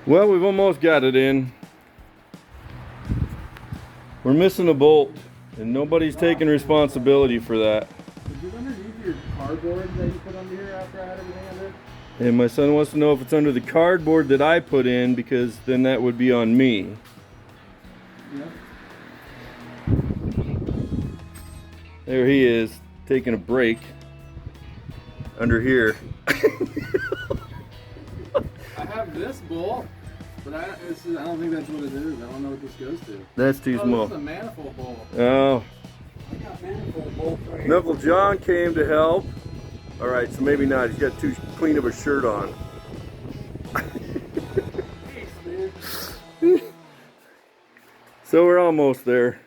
Well, we've almost got it in. We're missing a bolt, and nobody's taking responsibility for that. Is it underneath your cardboard that you put under here after I had everything under? And my son wants to know if it's under the cardboard that I put in, because then that would be on me. Yeah. There he is, taking a break under here. I have this bolt, but I don't think that's what it is. I don't know what this goes to. That's too small. This is a manifold bolt. Oh. I got manifold bolts right here. Knuckle John came to help. All right, so maybe not. He's got too clean of a shirt on. Thanks, man. So we're almost there.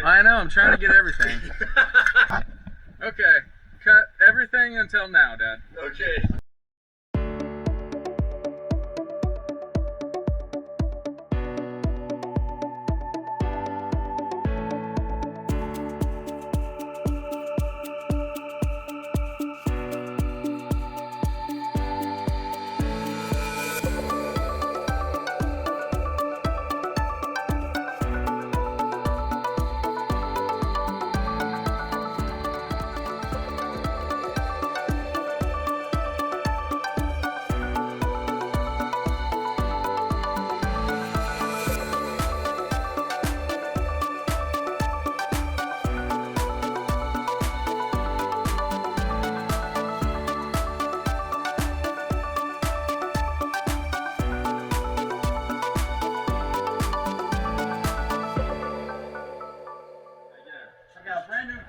I know, I'm trying to get everything. Okay, cut everything until now, Dad. Okay.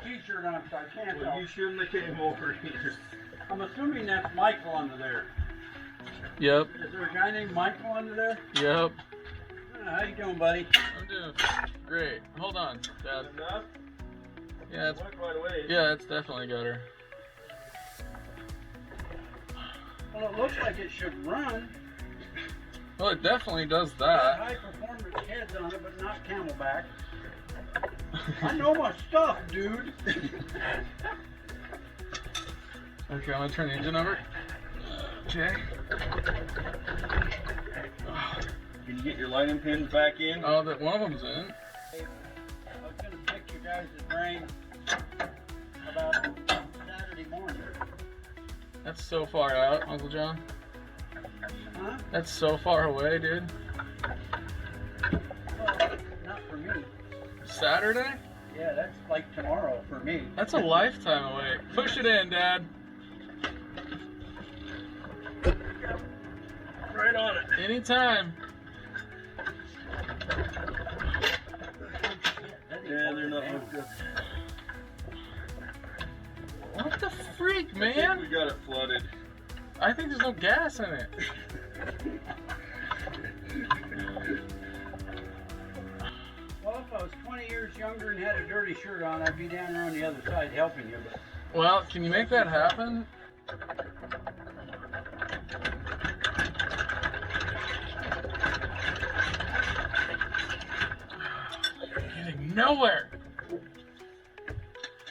T-shirt on, so I can't Well, tell. you shouldn't have came over here. I'm assuming that's Michael under there. Yep. Is there a guy named Michael under there? Yep. How you doing, buddy? I'm doing great. Hold on, Dad. Enough? Yeah, it's, Went quite a ways. yeah, it's definitely got her. Well, it looks like it should run. Well, it definitely does It's got that. high performance heads on it, but not Camelback. I know my stuff, dude. Okay, I'm gonna turn the engine over. Okay. Can you get your lining pins back in? Oh, that one of them's in. Hey, I was gonna pick your guys' brain about Saturday morning. That's so far out, Uncle John. Huh? That's so far away, dude. Well, not for me. Saturday? Yeah, that's like tomorrow for me. That's a lifetime away. Push it in, Dad. Right on it. Anytime. Yeah, they're not hooked up. What the freak, I think man? we got it flooded. I think there's no gas in it. Well, if I was 20 years younger and had a dirty shirt on, I'd be down there on the other side helping you. But Well, can you make that happen? Getting nowhere.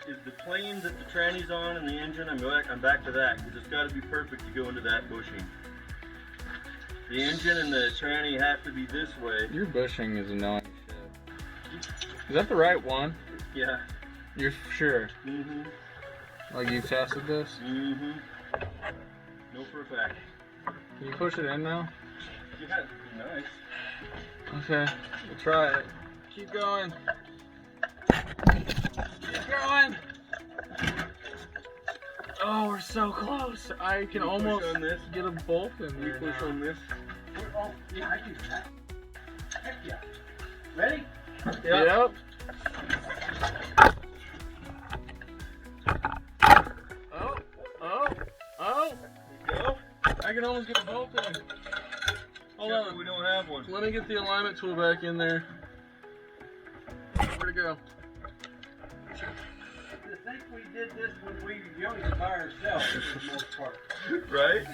Is the planes that the tranny's on and the engine, I'm back to that, because it's got to be perfect to go into that bushing. The engine and the tranny have to be this way. Your bushing is annoying shit. Is that the right one? Yeah. You're sure? Mm-hmm. Like you tested this? Mm-hmm. No for a fact. Can you push it in now? Yeah, it'd be nice. Okay, we'll try it. Keep going. Keep going. Oh, we're so close. I can you almost push on this? get a bolt in Can you there. push now. on this? oh, yeah, I can do that. Heck yeah. Ready? Yep. Oh, oh, oh. There you go. I can almost get a bolt in. Hold Except on. we don't have one. Let me get the alignment tool back in there. Where'd it go? To think we did this when we were younger by ourselves for the most part. Right?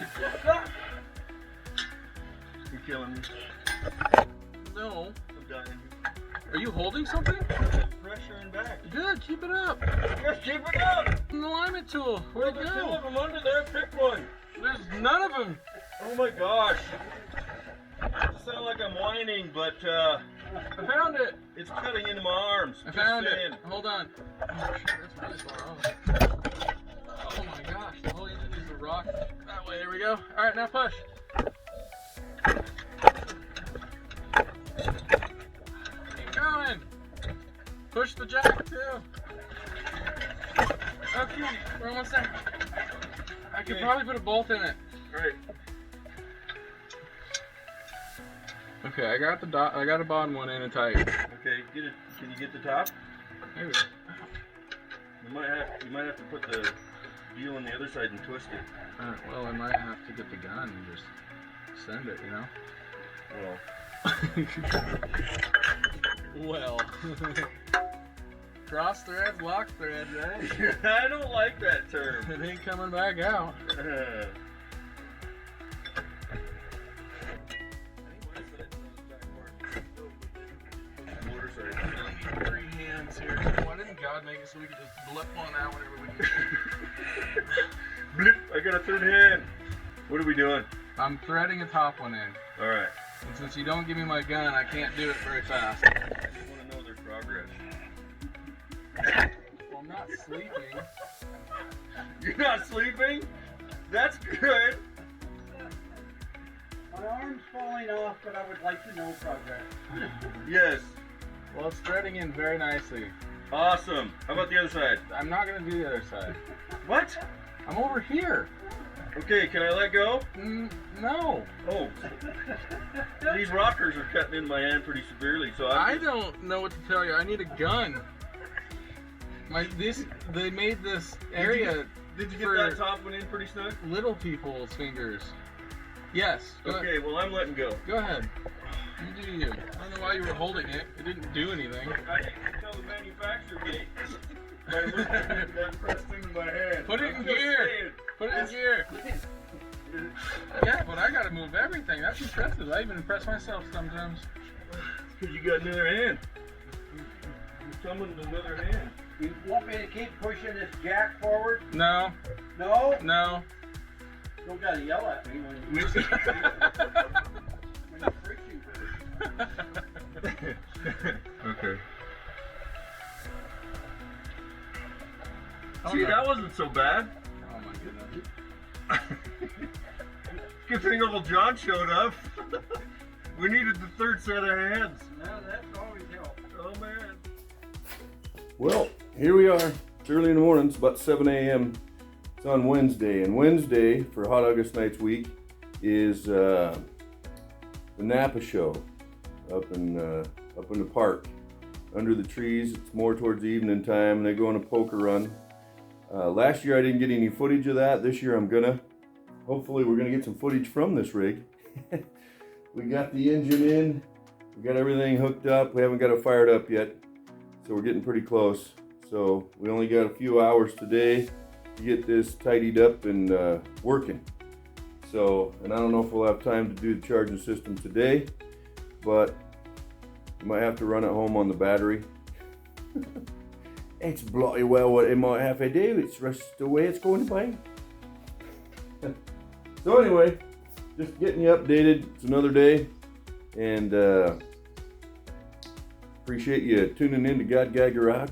You're killing me. No. I'm dying. Are you holding something? Pressure and back. Good, keep it up. Just keep it up! An alignment tool. Where'd it There's two go? of them under there. Pick one. There's none of them. Oh my gosh. I sound like I'm whining, but I found it. it's cutting into my arms. I Just found saying. it. Hold on. Oh, shit, that's really far off. Oh my gosh, the whole engine needs to rock that way. There we go. All right, now push. Keep going. Push the jack too. Okay, we're almost there. I could probably put a bolt in it. Right. Okay, I got the bottom one in and tight. Okay, get it. Can you get the top? Maybe. You might have to put the deal on the other side and twist it. Well, I might have to get the gun and just send it, you know? Well. Well. Cross threads, lock threads, right? I don't like that term. It ain't coming back out. Three hands here. Why didn't God make it so we could just blip one out whenever we need? Blip, I got a third hand. What are we doing? I'm threading a top one in. Alright. And since you don't give me my gun, I can't do it very fast. I just want to know their progress. Well, I'm not sleeping. You're not sleeping? That's good. My arm's falling off, but I would like to know progress. Yes. Well, it's threading in very nicely. Awesome. How about the other side? I'm not going to do the other side. What? I'm over here. Okay, can I let go? No. Oh. These rockers are cutting in my hand pretty severely, so I don't know what to tell you. I need a gun. They made this area Did you get for that top one in pretty snug? little people's fingers. Yes. Okay, well I'm letting go. Go ahead. You do you. I don't know why you were holding it. It didn't do anything. I didn't tell the manufacturer gate. By looking at that pressed into my hand. Put it in I'm just gear. saying. Put it in gear. Yeah, but I gotta move everything. That's impressive. I even impress myself sometimes. Because you got another hand. You're coming with another hand. You want me to keep pushing this jack forward? No, No? no. Don't gotta yell at me when you're preaching. Okay. Oh, See, no. that wasn't so bad. Oh my goodness. Good thing Uncle John showed up. We needed the third set of hands. No, that's always helped. Oh man. Well, here we are. It's early in the morning. It's about 7 a.m. It's on Wednesday, and Wednesday for Hot August Nights Week is the NAPA show up in the park, under the trees. It's more towards the evening time, and they go on a poker run. Last year I didn't get any footage of that. This year I'm gonna. Hopefully we're gonna get some footage from this rig. We got the engine in. We got everything hooked up. We haven't got it fired up yet, so we're getting pretty close. So we only got a few hours today to get this tidied up and working. So, and I don't know if we'll have time to do the charging system today, but we might have to run it home on the battery. It's bloody well what it might have to do. It's just the way it's going to be. So anyway, just getting you updated. It's another day, and appreciate you tuning in to God Guy Garage.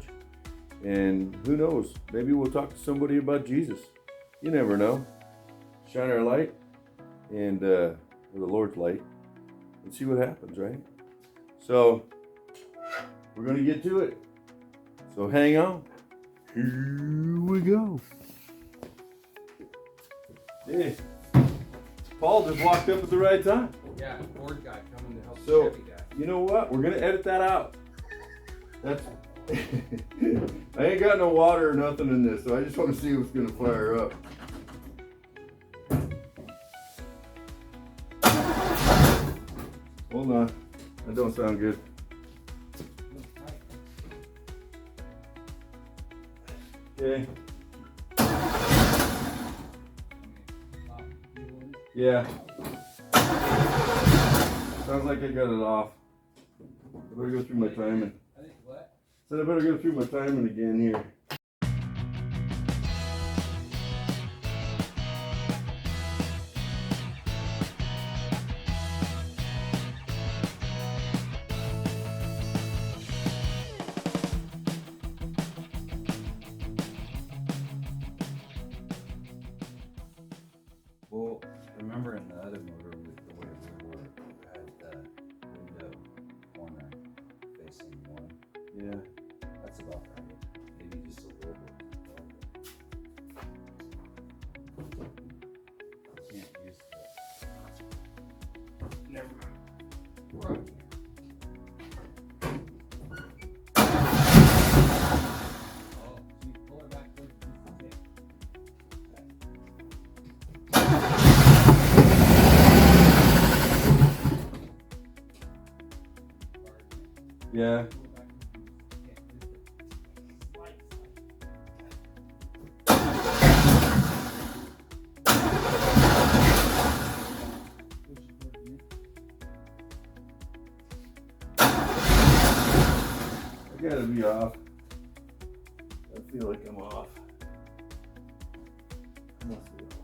And who knows, maybe we'll talk to somebody about Jesus. You never know. Shine our light and with the Lord's light and see what happens, right? So we're gonna get to it. So hang on. Here we go. Hey, Paul just walked up at the right time. Yeah, Ford guy coming to help So, the Chevy guy. you know what? We're gonna edit that out. That's I ain't got no water or nothing in this, so I just want to see what's gonna fire up. Hold on. That don't sound good. Okay. Yeah. Sounds like I got it off. I better go through my timing. I think what? Said I better go through my timing again here. Well, remember in the other motor with the way we were had the window corner facing one. Yeah. That's about right. Maybe just a little bit. Can't use the. Never mind. We're up here. Oh, so you pull it back towards the tip. Yeah. I gotta be off. I feel like I'm off. I must be off.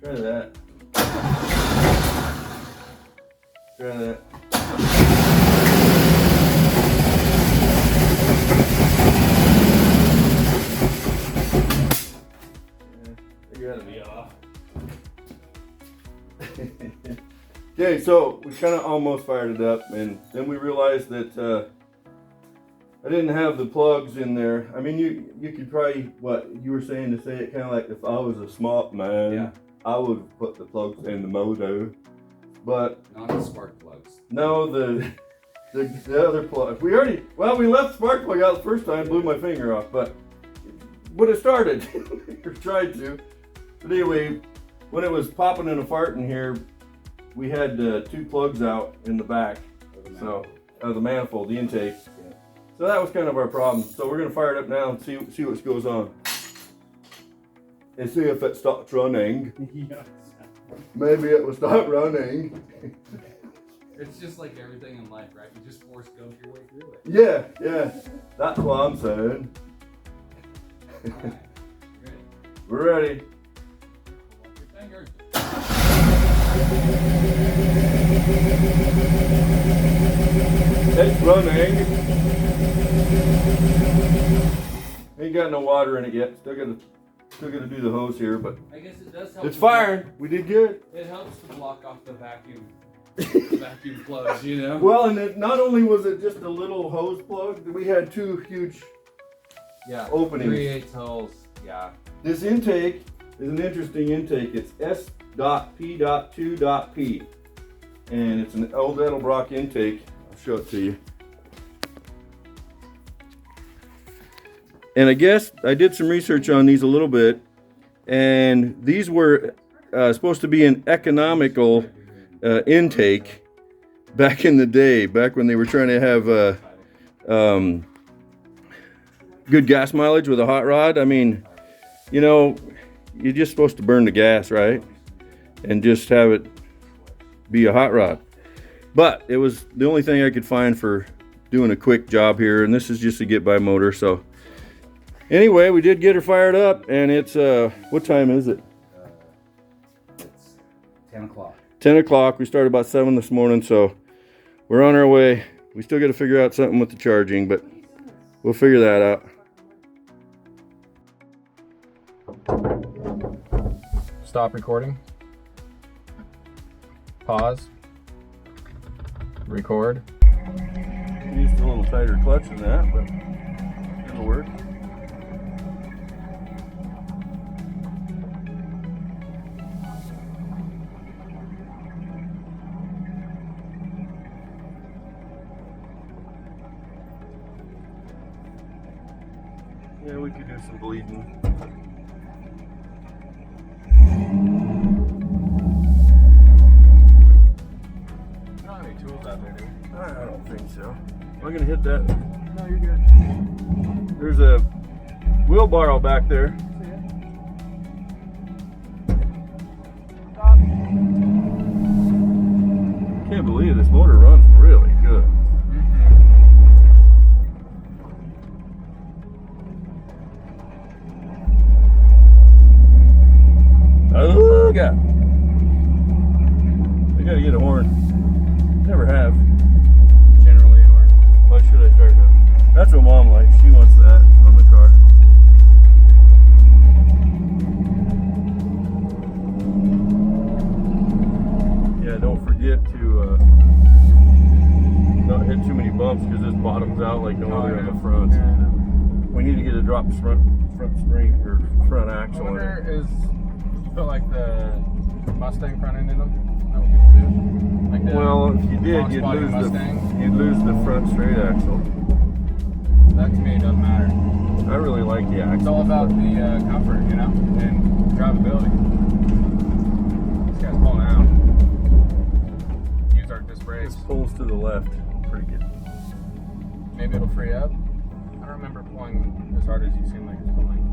Try that. Try that. I gotta be off. Okay, so we kind of almost fired it up, and then we realized that I didn't have the plugs in there. I mean, you could probably, what you were saying to say it kind of like if I was a smart man, Yeah. I would put the plugs in the motor, but Not the spark plugs. no, the other plug. We left the spark plug out the first time, blew my finger off, but it started. Or tried to. But anyway, when it was popping and a farting here, we had 2 plugs out in the back. So, the manifold, the intake. Yeah. So that was kind of our problem. So we're gonna fire it up now and see what goes on. And see if it stops running. Yes. Maybe it will stop running. It's just like everything in life, right? You just force gump your way through it. Yeah. That's what I'm saying. Alright, ready? We're ready. Watch your fingers. It's running. Ain't got no water in it yet. Still gotta do the hose here, but I guess it does help. it's firing. We did good. It helps to block off the vacuum plugs, you know? Well, and not only was it just a little hose plug, we had two huge Yeah. openings. 3/8 holes. Yeah. This intake is an interesting intake. It's S.P.2.P. And it's an old Edelbrock intake. I'll show it to you. And I guess I did some research on these a little bit. And these were supposed to be an economical intake back in the day, back when they were trying to have good gas mileage with a hot rod. I mean, you know, you're just supposed to burn the gas, right? And just have it be a hot rod. But it was the only thing I could find for doing a quick job here, and this is just a get by motor. So anyway, we did get her fired up, and it's what time is it? It's 10 o'clock. 10 o'clock. We started about 7 this morning, so we're on our way. We still got to figure out something with the charging, but we'll figure that out. Stop recording. Pause. Record. Used a little tighter clutch than that, but it'll work. Yeah, we could do some bleeding. Not any tools out there, do we? I don't think so. I'm gonna hit that. No, you're good. There's a wheelbarrow back there. Can't believe this motor runs really good. Oh God! I gotta get a horn. Never have. Generally, or Why should I start now? That's what Mom likes. She wants that on the car. Yeah, don't forget to not hit too many bumps because this bottoms out like no other on the front. Yeah. We need to get a drop front spring or front I axle in wonder it. you put like the Mustang front end in them? Is that what people do? Like the Well, if you did, long you'd spotty lose Mustang? the front straight axle. That to me doesn't matter. I really like the axle. It's all about the comfort, you know, and drivability. This guy's pulling out. Use our disc brakes. This pulls to the left. Pretty good. Maybe it'll free up. I don't remember pulling as hard as you seem like it's pulling.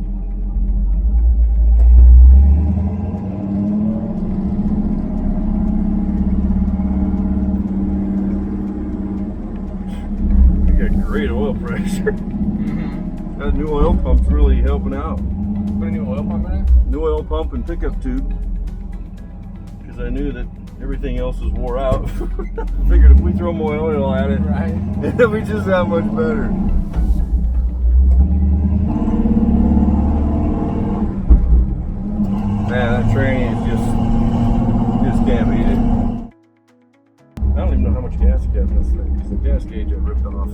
You got great oil pressure. Mm-hmm. That new oil pump's really helping out. Put a new oil pump in it? New oil pump and pickup tube. Because I knew that everything else was wore out. I figured if we throw more oil at it, Right. it'll be just that much better. Man, that tranny is just can't beat it. I don't even know how much gas you got in this thing. It's the gas gauge I ripped off.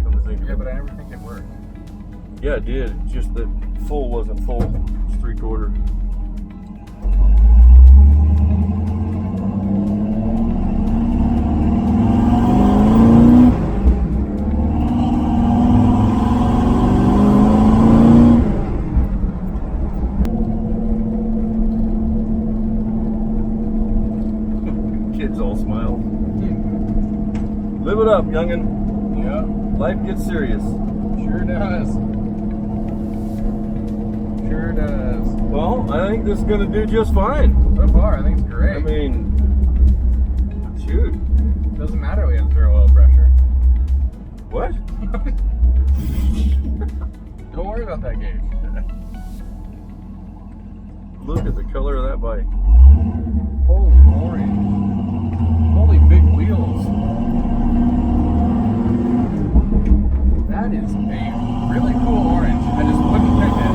Come to think of Yeah, it. but I never think it worked. Yeah, it did. It's just that full wasn't full. It's 3/4. Kids all smile. Live it up, youngin'. Yeah, Life gets serious. sure does. Sure does. Well, I think this is gonna do just fine. So far, I think it's great. I mean, she Dude. Doesn't matter we have zero oil pressure. What? Don't worry about that gauge. Look at the color of that bike. Holy orange. Holy big wheels. That is a really cool orange. I just wouldn't pick it.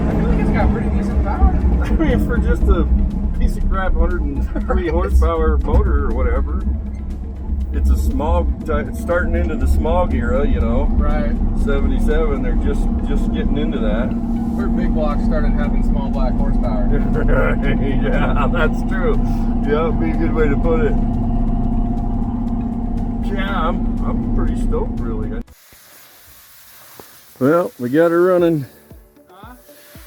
I feel like it's got pretty decent power. I mean, for just a piece of crap 103 horsepower motor or whatever, it's a small, it's starting into the smog era, you know. Right. 77, they're just getting into that. Where big blocks started having small black horsepower. Yeah, that's true. Yeah, that'd be a good way to put it. Yeah, I'm pretty stoked, really. Well, we got her running.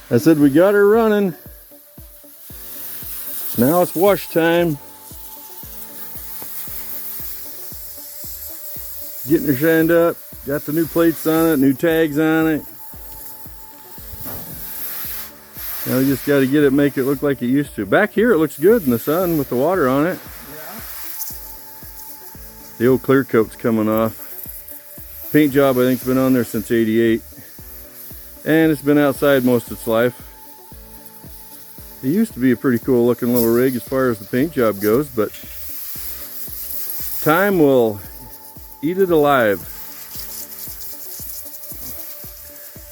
I said we got her running. Now it's wash time. Getting her shined up. Got the new plates on it, new tags on it. Now we just got to get it, make it look like it used to. Back here it looks good in the sun with the water on it. Yeah. The old clear coat's coming off. Paint job I think's been on there since '88. And it's been outside most of its life. It used to be a pretty cool looking little rig as far as the paint job goes, but time will eat it alive.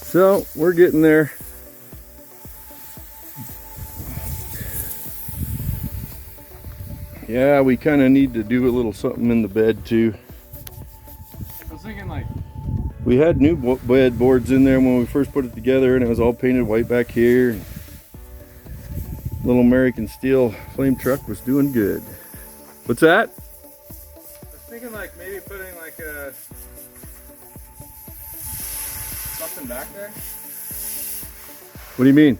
So we're getting there. Yeah, we kind of need to do a little something in the bed too. I was thinking like, We had new bed boards in there when we first put it together, and it was all painted white back here. Little American Steel Flame Truck was doing good. What's that? I was thinking like maybe putting like a something back there. What do you mean?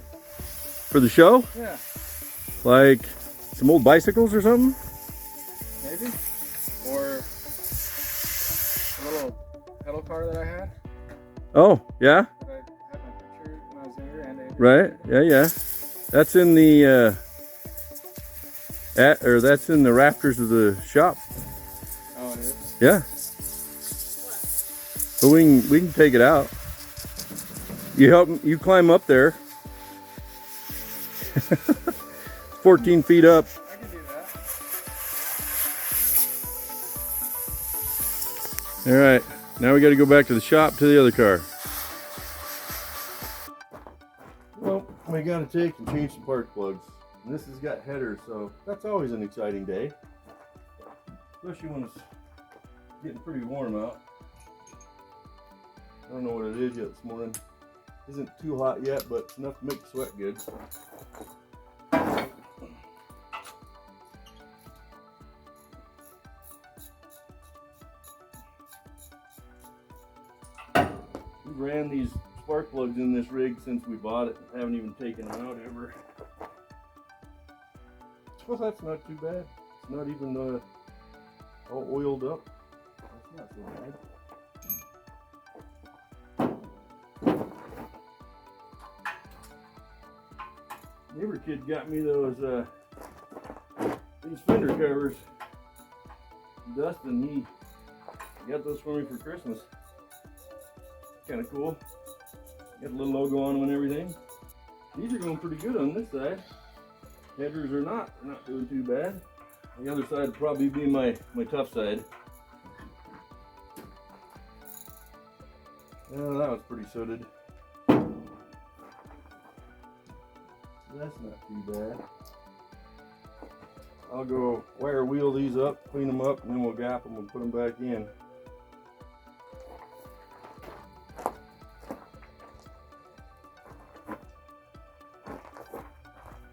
For the show? Yeah, Like some old bicycles or something? maybe. Or a little pedal car that I had. Oh, yeah? That I had my picture when I was younger and Andrew. Right. Yeah, yeah. That's in the that's in the rafters of the shop. Oh, it is? Yeah. But we can take it out. You climb up there. 14 feet up. I can do that. All right. Now we got to go back to the shop to the other car. Well, we got to take and change some spark plugs. And this has got headers, so that's always an exciting day. Especially when it's getting pretty warm out. I don't know what it is yet this morning. Isn't too hot yet, but it's enough to make you sweat good. We ran these spark plugs in this rig since we bought it. Haven't even taken them out ever. Well, that's not too bad. It's not even all oiled up. That's not so bad. Neighbor kid got me those these fender covers. Dustin, he got those for me for Christmas. Kind of cool. Got a little logo on them and everything. These are going pretty good on this side. Headers are not. They're not doing too bad. The other side would probably be my tough side. Oh, that was pretty sooted. That's not too bad. I'll go wire wheel these up, clean them up, and then we'll gap them and put them back in.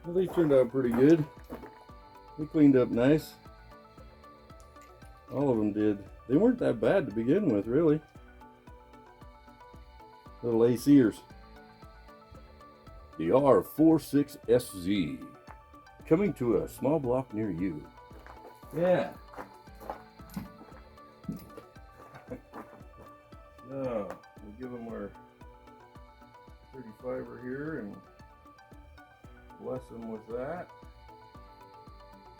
Well, they turned out pretty good. They cleaned up nice. All of them did. They weren't that bad to begin with, really. Little ACers. The R46SZ. Coming to a small block near you. Yeah. So, we'll give them our 35er here and bless them with that.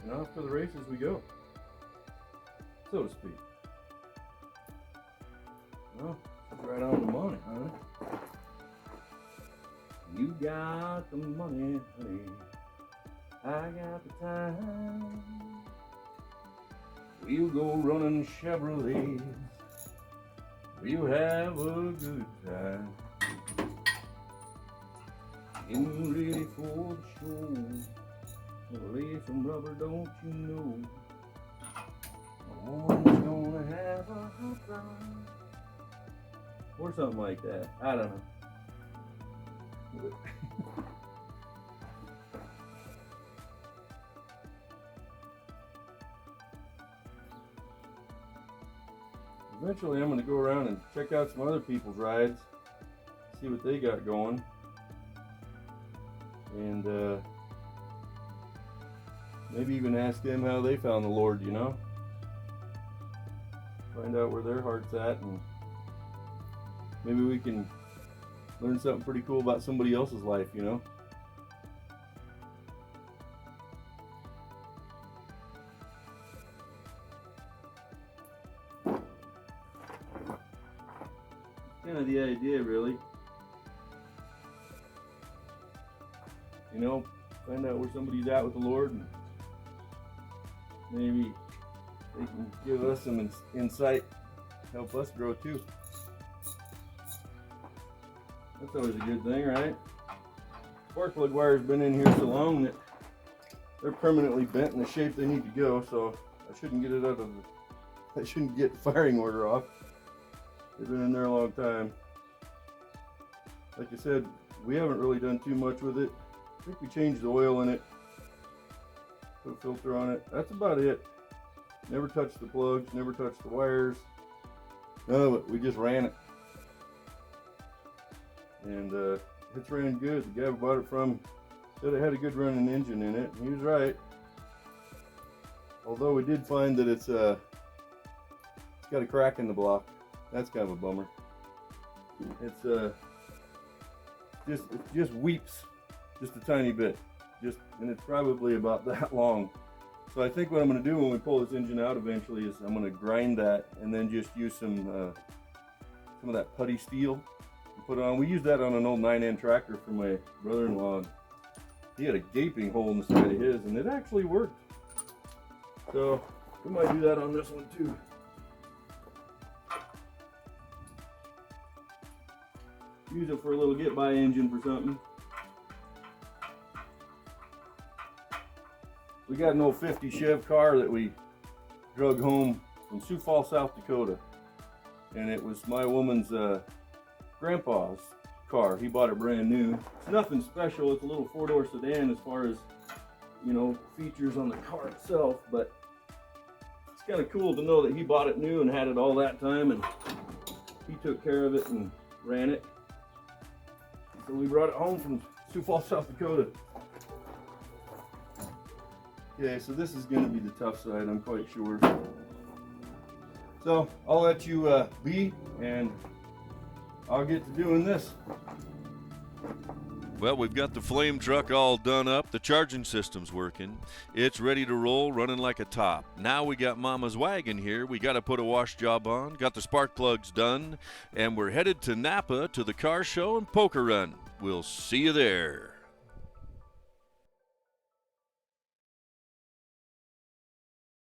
and off to the races we go, so to speak. Well, it's right on the money, huh? You got the money, honey. I got the time. We'll go running Chevrolets. We'll have a good time. Getting ready for the show. Lay some rubber, don't you know? A woman's gonna have a hot ride. Or something like that. I don't know. Eventually I'm going to go around and check out some other people's rides, see what they got going, and maybe even ask them how they found the Lord, you know? Find out where their heart's at, and maybe we can learn something pretty cool about somebody else's life, you know? Kind of the idea, really. You know, find out where somebody's at with the Lord, and maybe they can give us some insight, help us grow too. That's always a good thing, right? Spark plug wire's been in here so long that they're permanently bent in the shape they need to go, so I shouldn't get it out of the, I shouldn't get the firing order off. They've been in there a long time. Like I said, we haven't really done too much with it. I think we changed the oil in it, put a filter on it. That's about it. Never touched the plugs, never touched the wires. None of it. We just ran it. And it's ran good. The guy who bought it from said it had a good running engine in it. He was right. Although we did find that it's got a crack in the block. That's kind of a bummer. It's it just weeps just a tiny bit, and it's probably about that long. So I think what I'm going to do when we pull this engine out eventually is I'm going to grind that and then just use some of that putty steel and put it on. We used that on an old 9N tractor for my brother-in-law. He had a gaping hole in the side of his, and it actually worked. So we might do that on this one too. Use it for a little get-by engine for something. We got an old 50 Chev car that we drug home from Sioux Falls, South Dakota. And it was my woman's grandpa's car. He bought it brand new. It's nothing special. It's a little four-door sedan as far as, you know, features on the car itself. But it's kind of cool to know that he bought it new and had it all that time. And he took care of it and ran it. So we brought it home from Sioux Falls, South Dakota. Okay, so this is going to be the tough side, I'm quite sure. So I'll let you be, and I'll get to doing this. Well, we've got the flame truck all done up. The charging system's working. It's ready to roll, running like a top. Now we got Mama's wagon here. We got to put a wash job on, got the spark plugs done, and we're headed to NAPA to the car show and poker run. We'll see you there.